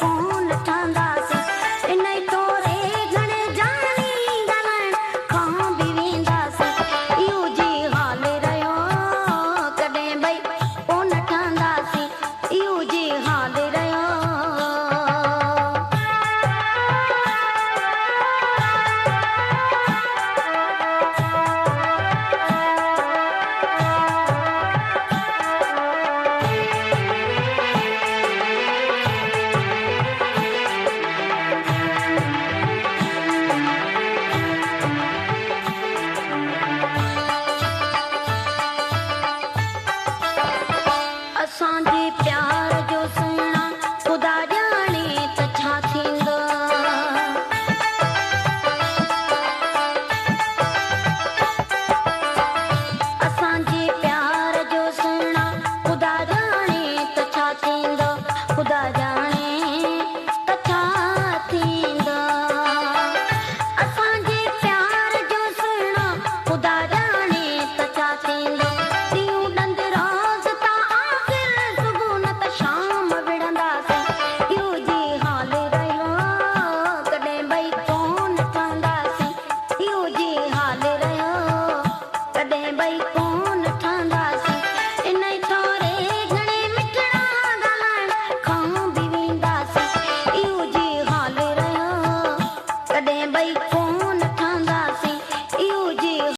कोन ठहंदासीं इन तोरे घणे जानी ॻाल्हाइण खां बि वेंदासीं इहो जी हाल रहियो कॾहिं भई कोन ठहंदासीं इहो जी हाल रहियो असांजे प्यार जो सुहिणा ख़ुदा ॼाणे त छा थींदो असांजे प्यार जो सुहिणा ख़ुदा ॼाणे त छा थींदो ख़ुदा ॼाणे त छा थींदो असांजे प्यार जो सुहिणा ख़ुदा ॼाणे त छा थींदो शाम विढ़ंदासीं इहो जी हाल रहियो कॾहिं भई कोन ठहंदासीं इहो जी हाल रहियो कॾहिं भई कोन ठहंदासीं इन थोरे घणे मिठड़ा ॻाल्हाइण खां बि वेंदासीं इहो जी हाल रहियो कॾहिं भई